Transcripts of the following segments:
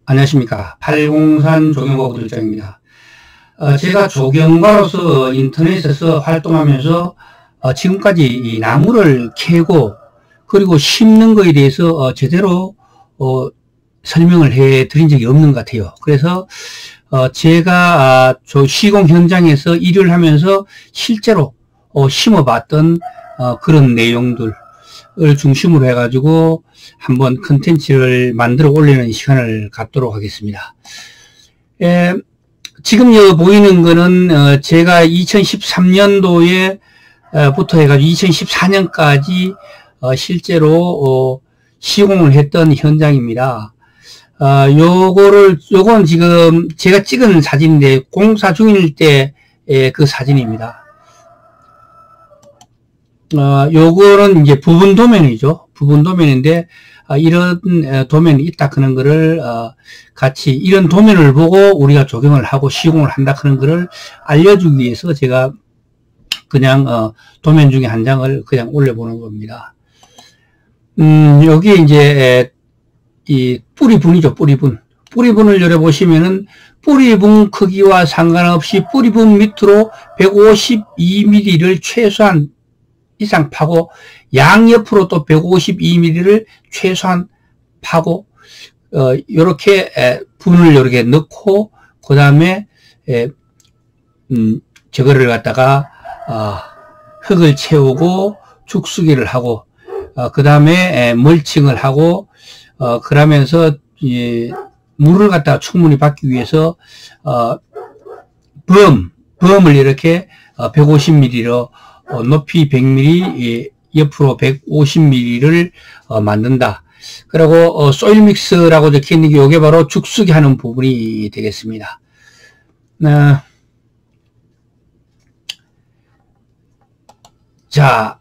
안녕하십니까. 803 조경과 구들장입니다. 제가 조경가로서 인터넷에서 활동하면서 지금까지 이 나무를 캐고 그리고 심는 거에 대해서 제대로 설명을 해 드린 적이 없는 것 같아요. 그래서 제가 시공 현장에서 일을 하면서 실제로 심어봤던 그런 내용들을 중심으로 해가지고 한번 컨텐츠를 만들어 올리는 시간을 갖도록 하겠습니다. 지금 여기 보이는 거는 제가 2013년도에 부터 해가지고 2014년까지 실제로 시공을 했던 현장입니다. 요건 지금 제가 찍은 사진인데 공사 중일 때 그 사진입니다. 요거는 이제 부분 도면이죠. 부분 도면인데, 이런 도면이 있다 그런 거를, 같이, 이런 도면을 보고 우리가 조경을 하고 시공을 한다 그런 거를 알려주기 위해서 제가 그냥, 도면 중에 한 장을 그냥 올려보는 겁니다. 여기에 이제, 이 뿌리분이죠, 뿌리분. 뿌리분을 열어보시면은, 뿌리분 크기와 상관없이 뿌리분 밑으로 152mm를 최소한 이상 파고 양옆으로 또 152mm를 최소한 파고 요렇게 분을 요렇게 넣고 그다음에 저거를 갖다가 흙을 채우고 죽수기를 하고 그다음에 멀칭을 하고 그러면서 물을 갖다가 충분히 받기 위해서 범을 이렇게 150mm로 높이 100mm, 옆으로 150mm를 만든다. 그리고 소일 믹스라고 적혀 있는 게 이게 바로 죽수기 하는 부분이 되겠습니다. 자,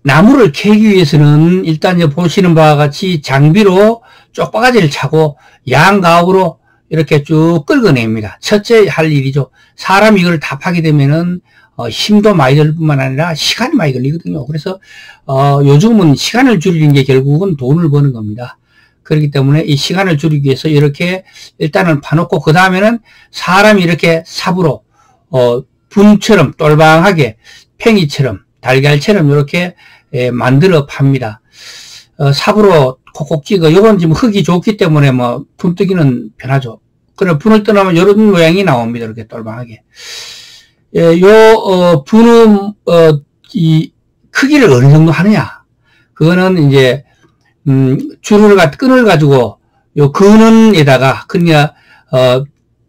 나무를 캐기 위해서는 일단 보시는 바와 같이 장비로 쪽바가지를 차고 양가옥으로 이렇게 쭉 긁어냅니다. 첫째 할 일이죠. 사람이 이걸 다 파게 되면은 힘도 많이 들 뿐만 아니라 시간이 많이 걸리거든요. 그래서 요즘은 시간을 줄이는 게 결국은 돈을 버는 겁니다. 그렇기 때문에 이 시간을 줄이기 위해서 이렇게 일단은 파놓고 그 다음에는 사람이 이렇게 삽으로 분처럼 똘방하게 팽이처럼 달걀처럼 이렇게 만들어 팝니다. 삽으로 콕콕 찍어. 요건 지금 흙이 좋기 때문에 뭐 분뜨기는 편하죠. 그래 분을 떠나면 이런 모양이 나옵니다. 이렇게 똘방하게. 분은 이 크기를 어느 정도 하느냐? 그거는 이제 끈을 가지고 요 근원에다가 그러니까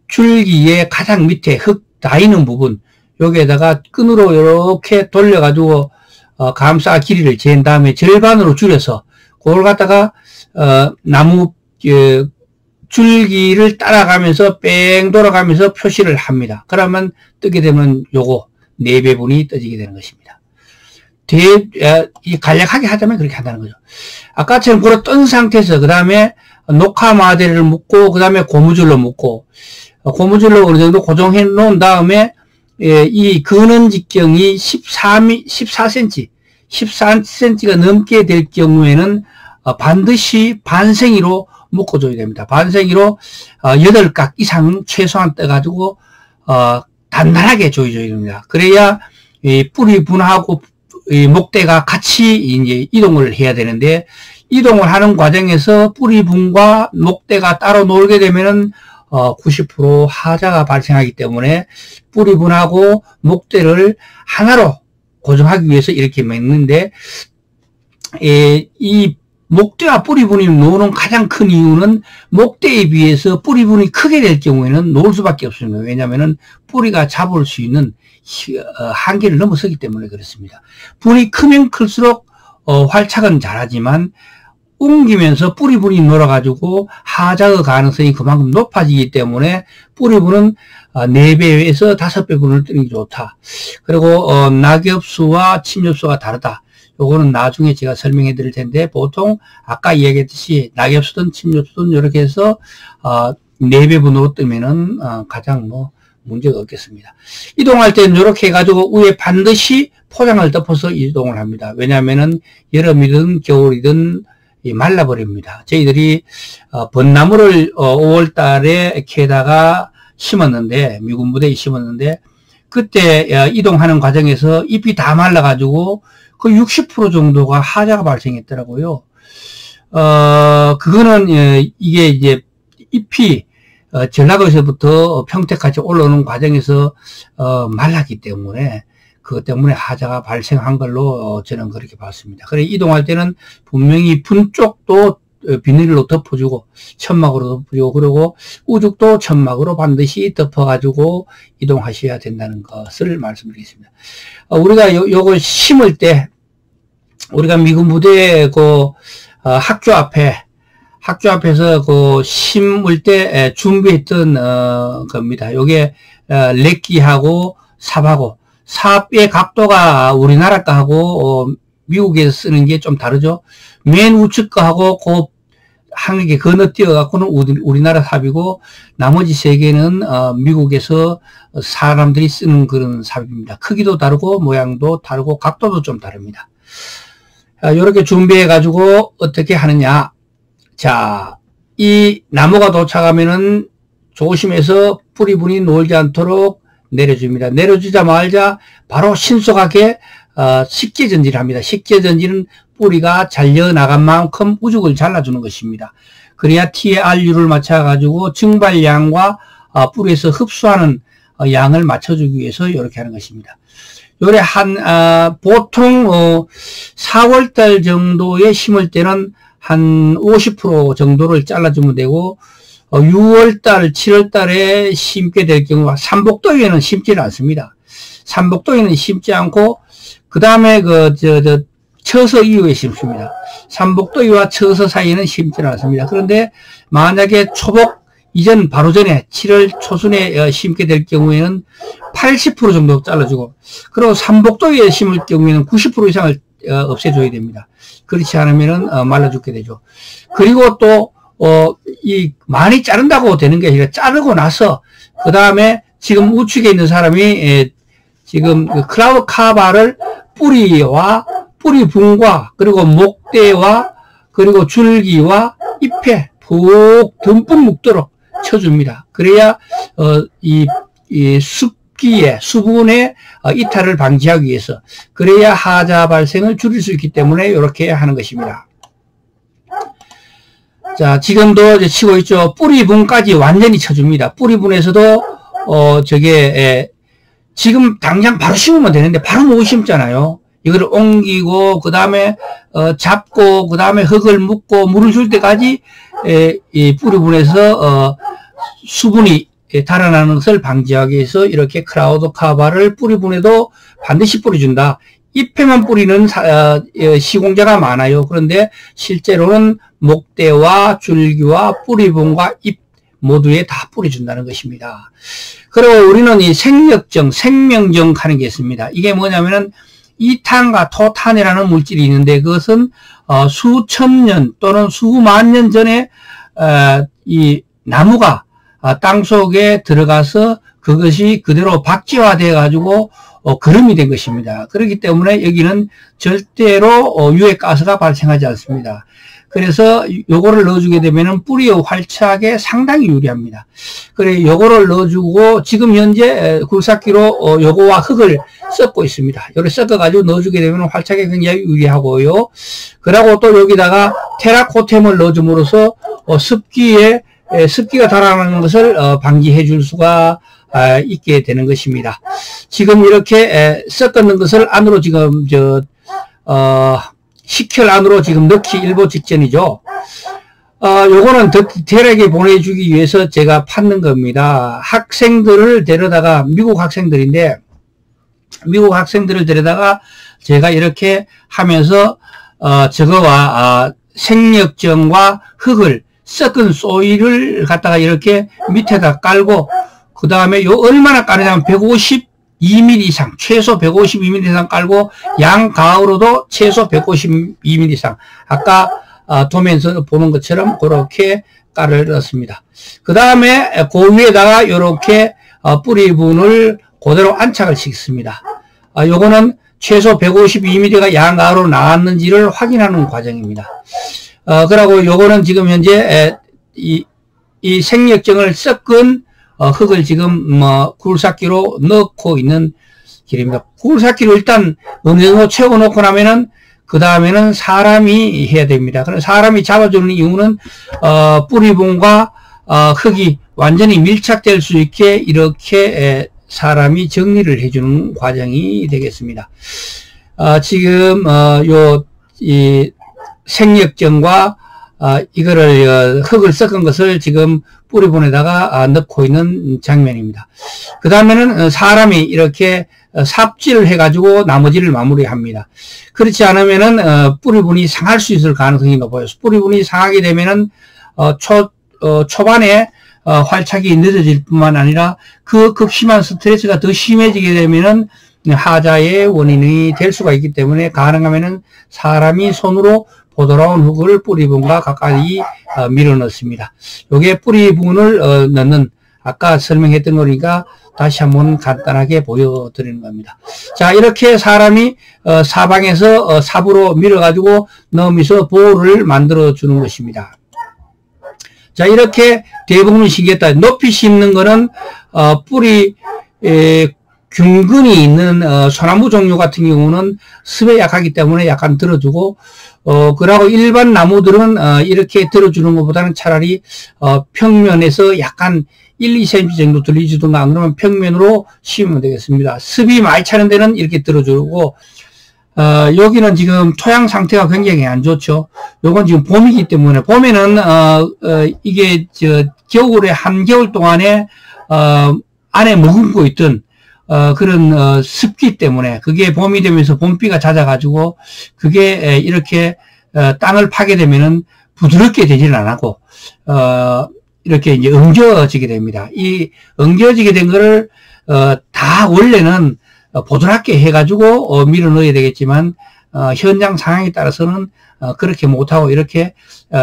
줄기의 가장 밑에 흙 닿이는 부분 여기에다가 끈으로 이렇게 돌려가지고 감싸 길이를 잰 다음에 절반으로 줄여서 그걸 갖다가 나무 줄기를 따라가면서 뺑 돌아가면서 표시를 합니다. 그러면 뜨게 되면 요거 4배분이 떠지게 되는 것입니다. 간략하게 하자면 그렇게 한다는 거죠. 아까처럼 그걸 뜬 상태에서 그 다음에 녹화 마대를 묶고 그 다음에 고무줄로 묶고 고무줄로 어느 정도 고정해 놓은 다음에 이 근원 직경이 14cm가 넘게 될 경우에는 반드시 반생이로 묶어줘야 됩니다. 반생이로 8각 이상 최소한 떠가지고 단단하게 조여줘야 됩니다. 그래야 이 뿌리 분하고 이 목대가 같이 이제 이동을 해야 되는데 이동을 하는 과정에서 뿌리 분과 목대가 따로 놀게 되면은 90% 하자가 발생하기 때문에 뿌리 분하고 목대를 하나로 고정하기 위해서 이렇게 맺는데 이 목대와 뿌리분이 노는 가장 큰 이유는 목대에 비해서 뿌리분이 크게 될 경우에는 놓을 수밖에 없습니다. 왜냐하면 뿌리가 잡을 수 있는 한계를 넘어서기 때문에 그렇습니다. 분이 크면 클수록 활착은 잘하지만 옮기면서 뿌리분이 놀아가지고 하자의 가능성이 그만큼 높아지기 때문에 뿌리분은 4배에서 5배 분을 뜨는 게 좋다. 그리고 낙엽수와 침엽수가 다르다. 요거는 나중에 제가 설명해 드릴 텐데 보통 아까 이야기했듯이 낙엽수든 침엽수든 이렇게 해서 4배분으로 뜨면은 가장 문제가 없겠습니다. 이동할 때는 이렇게 해가지고 위에 반드시 포장을 덮어서 이동을 합니다. 왜냐하면은 여름이든 겨울이든 말라버립니다. 저희들이 벚나무를 5월 달에 캐다가 심었는데, 미군 부대에 심었는데, 그때 이동하는 과정에서 잎이 다 말라가지고 그 60% 정도가 하자가 발생했더라고요. 그거는 이게 이제 잎이 전라도에서부터 평택까지 올라오는 과정에서 말랐기 때문에 그것 때문에 하자가 발생한 걸로 저는 그렇게 봤습니다. 그래 이동할 때는 분명히 분 쪽도 비닐로 덮어주고 천막으로 덮어주고 그리고 우죽도 천막으로 반드시 덮어가지고 이동하셔야 된다는 것을 말씀드리겠습니다. 우리가 요걸 심을 때 우리가 미군 부대 학교 앞에서 심을 때 준비했던 겁니다. 요게 렉기하고 삽의 각도가 우리나라 거하고 미국에서 쓰는 게 좀 다르죠. 맨 우측 거하고 한 개 건너뛰어 갖고는 우리나라 삽이고 나머지 세 개는 미국에서 사람들이 쓰는 그런 삽입니다. 크기도 다르고 모양도 다르고 각도도 좀 다릅니다. 이렇게 준비해 가지고 어떻게 하느냐. 자, 이 나무가 도착하면은 조심해서 뿌리분이 놀지 않도록 내려줍니다. 내려주자마자 바로 신속하게 식재 전지를 합니다. 식재 전지는 뿌리가 잘려나간 만큼 우죽을 잘라주는 것입니다. 그래야 TRU를 맞춰가지고 증발량과 뿌리에서 흡수하는 양을 맞춰주기 위해서 이렇게 하는 것입니다. 요래 보통 4월달 정도에 심을 때는 한 50% 정도를 잘라주면 되고 6월달, 7월달에 심게 될 경우 삼복더위에는 심지는 않습니다. 삼복더위는 심지 않고 그 다음에 처서 이후에 심습니다. 삼복더위와 처서 사이에는 심지는 않습니다. 그런데 만약에 초복 이전 바로 전에 7월 초순에 심게 될 경우에는 80% 정도 잘라주고 그리고 삼복더위에 심을 경우에는 90% 이상을 없애줘야 됩니다. 그렇지 않으면은 말라 죽게 되죠. 그리고 또 많이 자른다고 되는 게 아니라 자르고 나서 그 다음에 지금 우측에 있는 사람이 지금 클라우드 카바를 뿌리와 뿌리분과 그리고 목대와 그리고 줄기와 잎에 푹 듬뿍 묵도록 쳐줍니다. 그래야 이 습기의 수분의 이탈을 방지하기 위해서 그래야 하자 발생을 줄일 수 있기 때문에 이렇게 하는 것입니다. 자, 지금도 이제 치고 있죠. 뿌리분까지 완전히 쳐줍니다. 뿌리분에서도 지금 당장 바로 심으면 되는데 바로 못 심잖아요. 이거를 옮기고 그 다음에 잡고 그 다음에 흙을 묻고 물을 줄 때까지 이 뿌리분에서 수분이 달아나는 것을 방지하기 위해서 이렇게 클라우드 카바를 뿌리분에도 반드시 뿌려준다. 잎에만 뿌리는 시공자가 많아요. 그런데 실제로는 목대와 줄기와 뿌리분과 잎 모두에 다 뿌려준다는 것입니다. 그리고 우리는 이 생명정 하는 게 있습니다. 이게 뭐냐면은 이탄과 토탄이라는 물질이 있는데 그것은 수천 년 또는 수만 년 전에 이 나무가 땅 속에 들어가서 그것이 그대로 박쥐화되어 가지고 거름이 된 것입니다. 그렇기 때문에 여기는 절대로 유해가스가 발생하지 않습니다. 그래서 요거를 넣어주게 되면은 뿌리의 활착에 상당히 유리합니다. 그래 요거를 넣어주고 지금 현재 굴삭기로 요거와 흙을 섞고 있습니다. 요를 섞어가지고 넣어주게 되면 활착에 굉장히 유리하고요. 그리고 또 여기다가 테라코템을 넣어줌으로써 습기가 달아나는 것을 방지해 줄 수가 있게 되는 것입니다. 지금 이렇게 섞는 것을 안으로 지금 식혈 안으로 지금 넣기 일보 직전이죠. 요거는 더 디테일하게 보내주기 위해서 제가 팠는 겁니다. 학생들을 데려다가 미국 학생들인데 미국 학생들을 데려다가 제가 이렇게 하면서 저거와 생력정과 흙을 섞은 소일을 갖다가 이렇게 밑에다 깔고 그 다음에 요 얼마나 까느냐면 152mm 이상 최소 152mm 이상 깔고 양가으로도 최소 152mm 이상 아까 도면에서 보는 것처럼 그렇게 깔을 넣습니다. 그 다음에 그 위에다가 이렇게 뿌리분을 그대로 안착을 시켰습니다. 요거는 최소 152mm가 양가로 나왔는지를 확인하는 과정입니다. 그러고 요거는 지금 현재 이 생력정을 섞은 흙을 지금 굴삭기로 넣고 있는 길입니다. 굴삭기로 일단 어느 정도 채워놓고 나면은 그 다음에는 사람이 해야 됩니다. 그래서 사람이 잡아주는 이유는 뿌리분과 흙이 완전히 밀착될 수 있게 이렇게 사람이 정리를 해주는 과정이 되겠습니다. 지금 이 생력정과 이거를 흙을 섞은 것을 지금 뿌리분에다가 넣고 있는 장면입니다. 그 다음에는 사람이 이렇게 삽질을 해가지고 나머지를 마무리합니다. 그렇지 않으면은 뿌리분이 상할 수 있을 가능성이 높아요. 뿌리분이 상하게 되면은 초반에 활착이 늦어질 뿐만 아니라 그 극심한 스트레스가 더 심해지게 되면은 하자의 원인이 될 수가 있기 때문에 가능하면은 사람이 손으로 보드라운 흙을 뿌리분과 가까이 밀어 넣습니다. 요게 뿌리분을 넣는 아까 설명했던 거니까 다시 한번 간단하게 보여드리는 겁니다. 자, 이렇게 사람이 사방에서 삽으로 밀어가지고 넣으면서 보호를 만들어 주는 것입니다. 자, 이렇게 대부분 심겠다. 높이 심는 거는 뿌리 균근이 있는 소나무 종류 같은 경우는 습에 약하기 때문에 약간 들어주고 그러고 일반 나무들은 이렇게 들어주는 것보다는 차라리 평면에서 약간 1, 2cm 정도 들리주든가 그러면 평면으로 심으면 되겠습니다. 습이 많이 차는 데는 이렇게 들어주고 여기는 지금 토양 상태가 굉장히 안 좋죠. 요건 지금 봄이기 때문에 봄에는 이게 겨울에 한겨울 동안에 안에 머금고 있던 그런 습기 때문에 그게 봄이 되면서 봄비가 잦아가지고 그게 이렇게 땅을 파게 되면은 부드럽게 되지는 않고 이렇게 이제 엉겨지게 됩니다. 이 엉겨지게 된 거를 다 원래는 보드랍게 해가지고 밀어 넣어야 되겠지만 현장 상황에 따라서는 그렇게 못하고 이렇게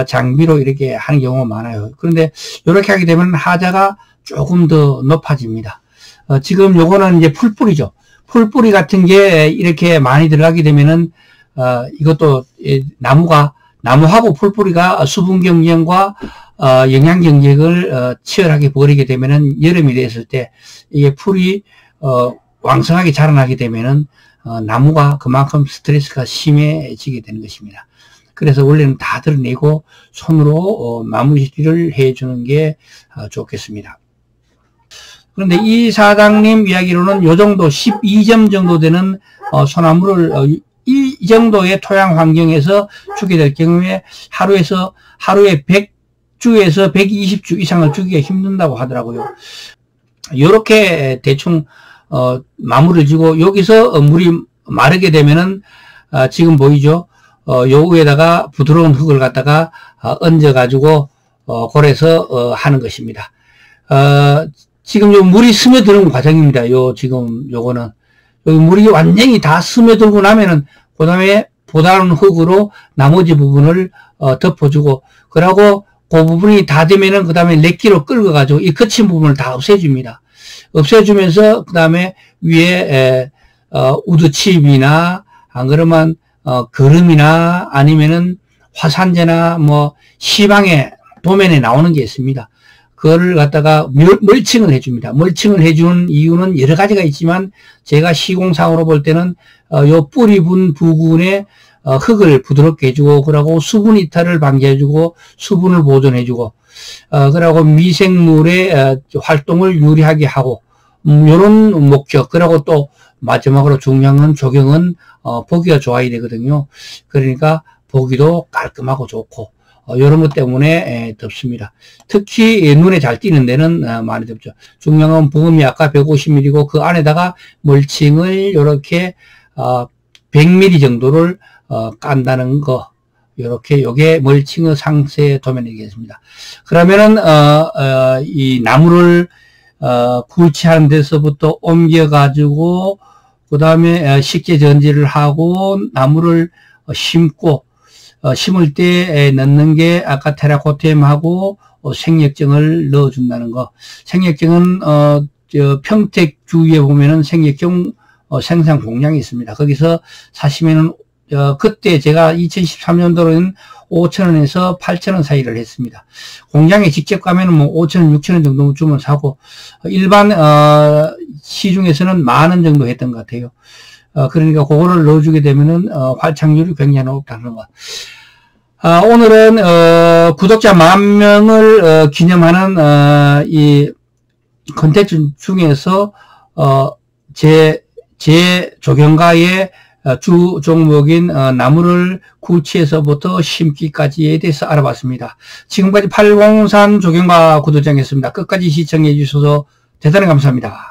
장비로 이렇게 하는 경우가 많아요. 그런데 이렇게 하게 되면 하자가 조금 더 높아집니다. 지금 요거는 이제 풀뿌리죠. 풀뿌리 같은 게 이렇게 많이 들어가게 되면은 이것도 나무하고 풀뿌리가 수분 경쟁과 영양 경쟁을 치열하게 벌이게 되면은 여름이 됐을 때 이게 풀이 왕성하게 자라나게 되면은 나무가 그만큼 스트레스가 심해지게 되는 것입니다. 그래서 원래는 다 드러내고 손으로 마무리를 해주는 게 좋겠습니다. 그런데 이 사장님 이야기로는 요 정도 12점 정도 되는 소나무를 이 정도의 토양 환경에서 주게 될 경우에 하루에 100주에서 120주 이상을 주기가 힘든다고 하더라고요. 요렇게 대충 마무리를 지고 여기서 물이 마르게 되면은 지금 보이죠? 요 위에다가 부드러운 흙을 갖다가 얹어 가지고 골에서 하는 것입니다. 지금 요 물이 스며드는 과정입니다. 지금 요거는 여기 물이 완전히 다 스며들고 나면은 그 다음에 보다른 흙으로 나머지 부분을 덮어주고 그러고 그 부분이 다 되면은 그 다음에 렉기로 끌어가지고 이 거친 부분을 다 없애줍니다. 없애주면서 그 다음에 위에 우드칩이나 안 그러면 거름이나 아니면은 화산재나 뭐 시방에 도면에 나오는 게 있습니다. 그거를 갖다가 멀칭을 해줍니다. 멀칭을 해주는 이유는 여러 가지가 있지만 제가 시공상으로 볼 때는 요 뿌리분 부근에 흙을 부드럽게 해주고 그러고 수분 이탈을 방지해주고 수분을 보존해주고 그러고 미생물의 활동을 유리하게 하고 요런 목적 그러고 또 마지막으로 중요한 건 조경은 보기가 좋아야 되거든요. 그러니까 보기도 깔끔하고 좋고 이런 것 때문에 덥습니다. 특히 눈에 잘 띄는 데는 많이 덥죠. 중요한 건 부음이 아까 150mm고 그 안에다가 멀칭을 이렇게 100mm 정도를 깐다는 거. 이렇게 요게 멀칭의 상세 도면이겠습니다. 그러면은 이 나무를 굴치하는 데서부터 옮겨 가지고 그 다음에 식재 전지를 하고 나무를 심고 심을 때 넣는 게 아까 테라코템하고 생력정을 넣어준다는 거. 생력정은 평택 주위에 보면은 생력정 생산 공장이 있습니다. 거기서 사시면은 그때 제가 2013년도로는 5,000원에서 8,000원 사이를 했습니다. 공장에 직접 가면은 뭐 5,000원, 6,000원 정도 주면 사고, 일반, 시중에서는 10,000원 정도 했던 것 같아요. 그러니까 그거를 넣어주게 되면은, 활착률이 굉장히 높다는 것. 오늘은, 구독자 10,000명을, 기념하는, 이 컨텐츠 중에서, 제 조경가의 주 종목인 나무를 구치에서부터 심기까지에 대해서 알아봤습니다. 지금까지 803 조경가 구독자였습니다. 끝까지 시청해 주셔서 대단히 감사합니다.